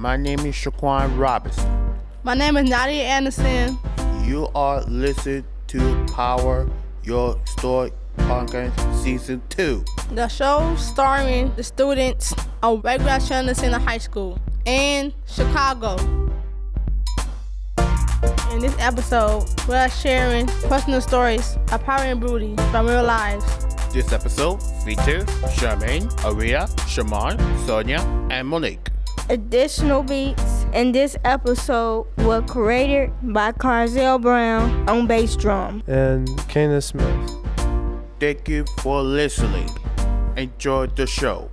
My name is Shaquan Robinson. My name is Nadia Anderson. You are listening to Power Your Story Podcast Season 2. The show starring the students of regular Center High School in Chicago. In this episode, we're sharing personal stories of power and beauty from real lives. This episode features Charmiane, Aliyah, Shamar, Sonia, and Malik. Additional beats in this episode were created by Carzell Brown on bass drum and Kana Smith. Thank you for listening. Enjoy the show.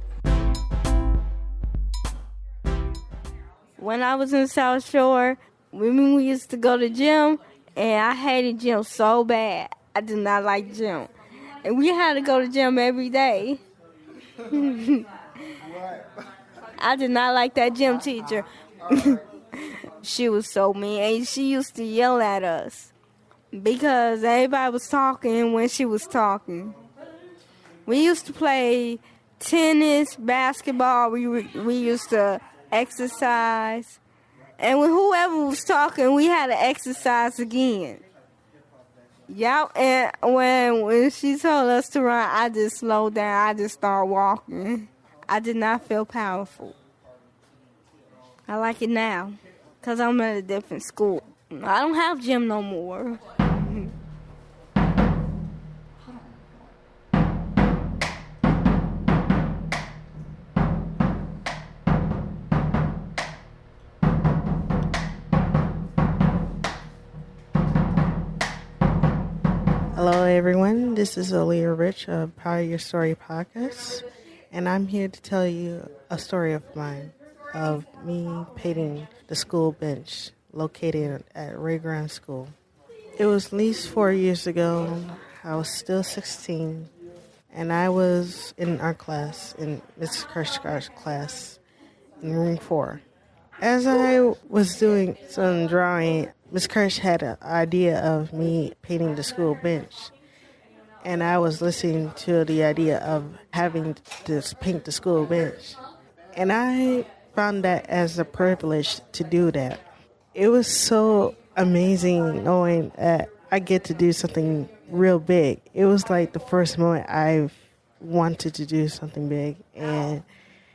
When I was in South Shore, we used to go to gym, and I hated gym so bad. I did not like gym. And we had to go to gym every day. I did not like that gym teacher. She was so mean, and she used to yell at us because everybody was talking when she was talking. We used to play tennis, basketball. We used to exercise. And when whoever was talking, we had to exercise again. Yeah, and when she told us to run, I just slowed down. I just started walking. I did not feel powerful. I like it now because I'm at a different school. I don't have gym no more. Hello everyone, this is Aliyah Rich of Power Your Story Podcast, and I'm here to tell you a story of mine, of me painting the school bench located at Ray Graham School. It was at least 4 years ago. I was still 16, and I was in our class, in Mrs. Kirschgart's class, in room 4. As I was doing some drawing, Ms. Kirsch had an idea of me painting the school bench, and I was listening to the idea of having to paint the school bench, and I found that as a privilege to do that. It was so amazing knowing that I get to do something real big. It was like the first moment I've wanted to do something big, and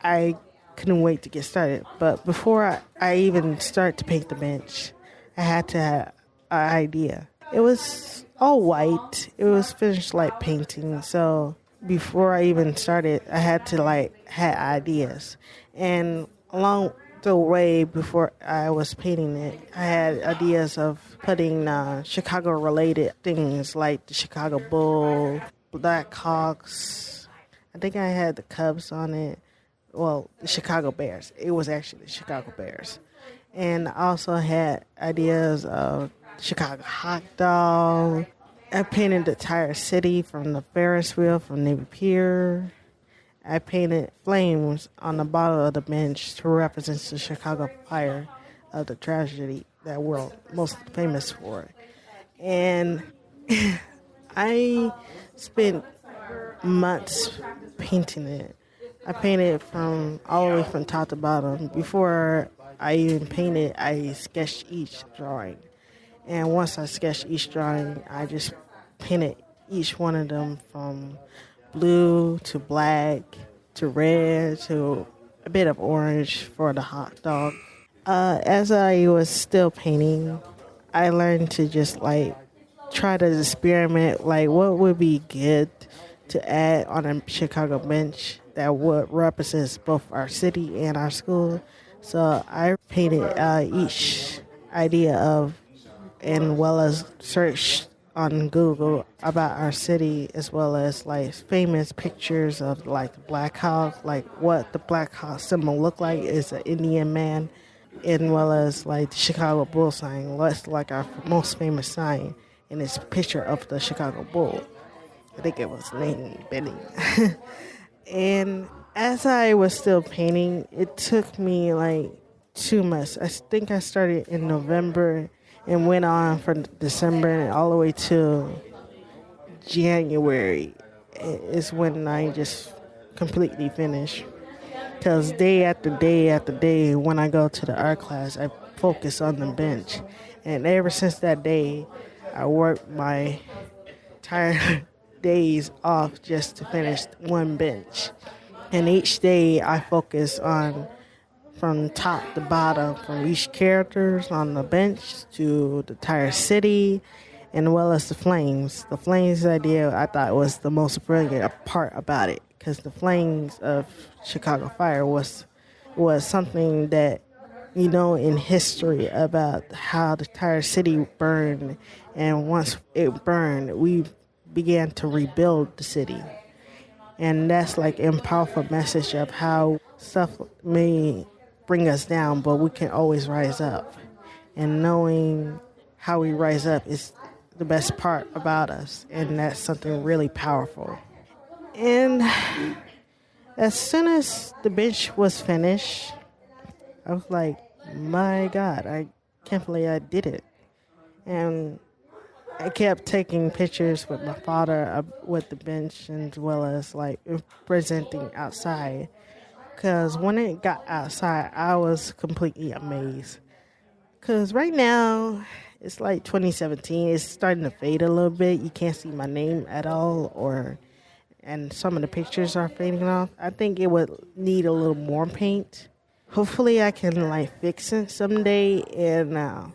I couldn't wait to get started. But before I even start to paint the bench, I had to have an idea. It was all white. It was finished light painting. So before I even started, I had to had ideas. And along the way before I was painting it, I had ideas of putting Chicago-related things like the Chicago Bull, Blackhawks. I think I had the Cubs on it. Well, the Chicago Bears. It was actually the Chicago Bears. And I also had ideas of Chicago hot dog. I painted the entire city from the Ferris wheel from Navy Pier. I painted flames on the bottom of the bench to represent the Chicago fire of the tragedy that we're most famous for. And I spent months painting it. I painted from all the way from top to bottom. Before I even painted, I sketched each drawing. And once I sketched each drawing, I just painted each one of them from blue to black to red to a bit of orange for the hot dog. As I was still painting, I learned to just try to experiment, what would be good to add on a Chicago bench that would represent both our city and our school. So I painted each idea of, and well as searched on Google about our city, as well as famous pictures of the Black Hawk, what the Black Hawk symbol looked like is an Indian man, and well as the Chicago Bull sign. That's our most famous sign, and it's a picture of the Chicago Bull. I think it was named Benny. And as I was still painting, it took me 2 months. I think I started in November and went on from December and all the way to January is when I just completely finished. Because day after day after day, when I go to the art class, I focus on the bench. And ever since that day, I worked my entire days off just to finish one bench. And each day I focus on from top to bottom, from each characters on the bench to the entire city, and well as the flames. The flames idea I thought was the most brilliant part about it, because the flames of Chicago Fire was something that, you know, in history about how the entire city burned, and once it burned, we began to rebuild the city. And that's like a powerful message of how stuff may bring us down, but we can always rise up. And knowing how we rise up is the best part about us, and that's something really powerful. And as soon as the bench was finished, I was like, my God, I can't believe I did it. And I kept taking pictures with my father with the bench, as well as like presenting outside. Because when it got outside, I was completely amazed. Because right now, it's like 2017. It's starting to fade a little bit. You can't see my name at all, and some of the pictures are fading off. I think it would need a little more paint. Hopefully, I can like fix it someday. And I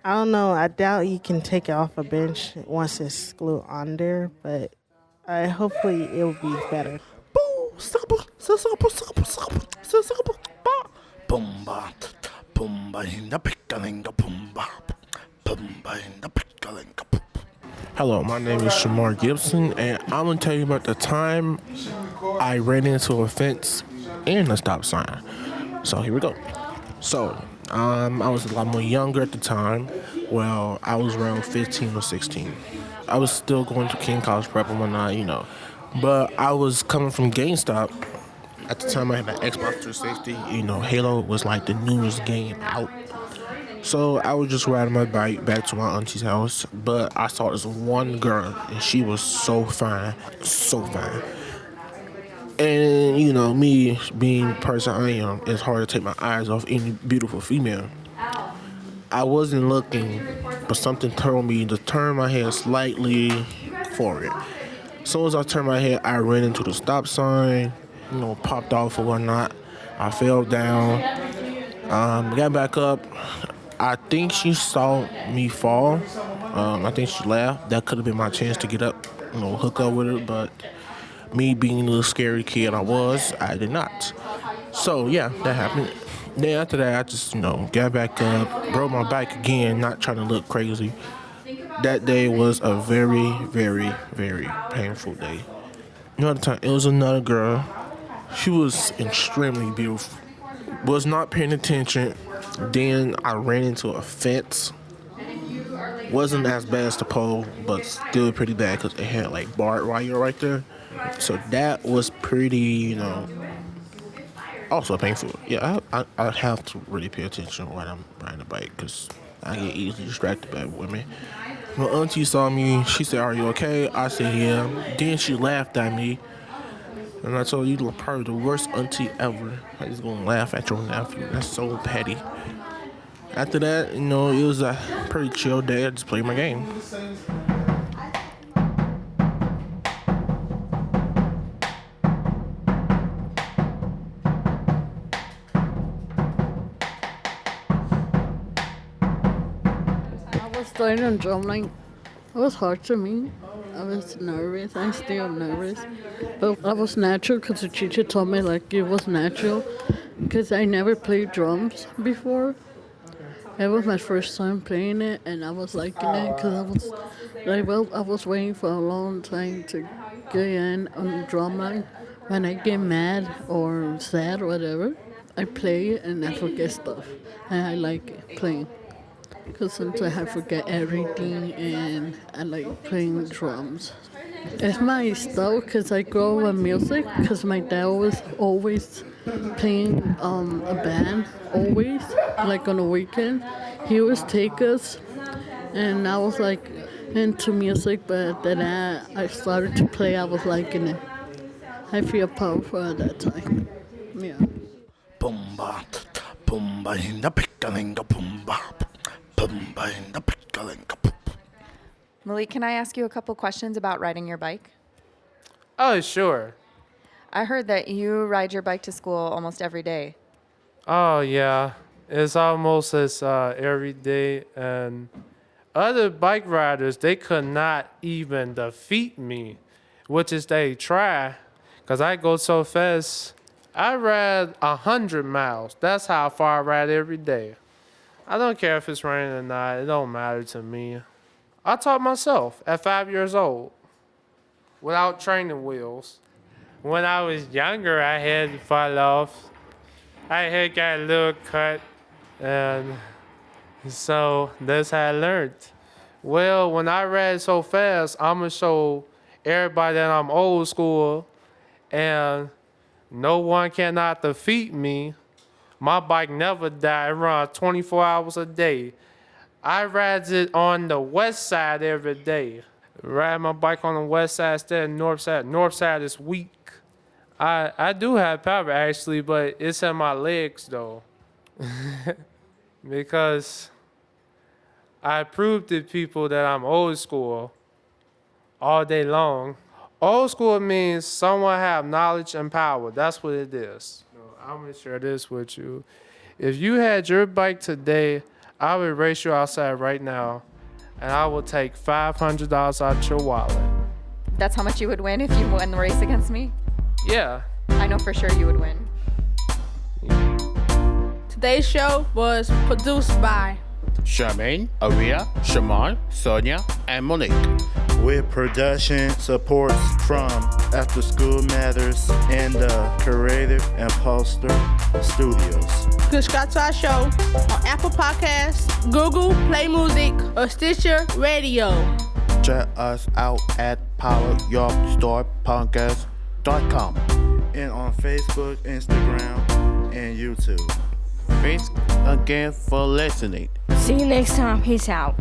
don't know. I doubt you can take it off a bench once it's glued on there, but hopefully it will be better. Hello, my name is Shamar Gibson, and I'm going to tell you about the time I ran into a fence and a stop sign. So here we go. So, I was a lot more younger at the time. Well, I was around 15 or 16. I was still going to King College Prep and whatnot, you know. But I was coming from GameStop. At the time, I had an Xbox 360. You know, Halo was like the newest game out. So I was just riding my bike back to my auntie's house. But I saw this one girl, and she was so fine. So fine. And, you know, me being the person I am, it's hard to take my eyes off any beautiful female. I wasn't looking, but something told me to turn my head slightly forward. As soon as I turned my head, I ran into the stop sign, you know, popped off or whatnot. I fell down, got back up. I think she saw me fall. I think she laughed. That could have been my chance to get up, you know, hook up with her, but me being a little scary kid I did not. So, yeah, that happened. Then after that, I just, you know, got back up, rode my bike again, not trying to look crazy. That day was a very, very, very painful day. Another time, it was another girl. She was extremely beautiful. Was not paying attention. Then I ran into a fence. Wasn't as bad as the pole, but still pretty bad because it had like barbed wire right there. So that was pretty, you know, also painful. Yeah, I have to really pay attention when I'm riding a bike because I get easily distracted by women. My auntie saw me. She said, "Are you okay?" I said, "Yeah." Then she laughed at me. And I told you, you're probably the worst auntie ever. I just gonna laugh at your nephew. That's so petty. After that, you know, it was a pretty chill day. I just played my game. I was starting on drumline. It was hard to me. I was nervous. I'm still nervous. But I was natural because the teacher told me like it was natural because I never played drums before. It was my first time playing it, and I was liking it because I was waiting for a long time to get in on the drumline. When I get mad or sad or whatever, I play it and I forget stuff, and I like it, playing. Because sometimes I forget everything, and I like playing drums. It's my style because I grew up with music because my dad was always playing a band, always, like on the weekend. He would take us, and I was like into music, but then I started to play, I was liking it. I feel powerful at that time. Yeah. Boomba, boomba in the picklinga, boomba, boomba in the picklinga. Malik, can I ask you a couple questions about riding your bike? Oh, sure. I heard that you ride your bike to school almost every day. Oh, yeah. It's almost as every day. And other bike riders, they could not even defeat me, which is they try, because I go so fast. I ride 100 miles. That's how far I ride every day. I don't care if it's raining or not. It don't matter to me. I taught myself at 5 years old without training wheels. When I was younger, I had to fall off. I had got a little cut, and so that's how I learned. Well, when I ride so fast, I'm going to show everybody that I'm old school, and no one cannot defeat me. My bike never die. It runs 24 hours a day. I ride it on the west side every day. Ride my bike on the west side instead of north side. North side is weak. I do have power actually, but it's in my legs though. Because I proved to people that I'm old school all day long. Old school means someone have knowledge and power. That's what it is. I'm gonna share this with you. If you had your bike today, I would race you outside right now, and I will take $500 out your wallet. That's how much you would win if you won the race against me? Yeah. I know for sure you would win. Today's show was produced by Charmiane, Aliyah, Shamar, Sonia, and Malik. With production supports from After School Matters and the Creative Impostor Studios. You can subscribe to our show on Apple Podcasts, Google Play Music, or Stitcher Radio. Check us out at poweryourstorypodcast.com and on Facebook, Instagram, and YouTube. Thanks again for listening. See you next time. Peace out.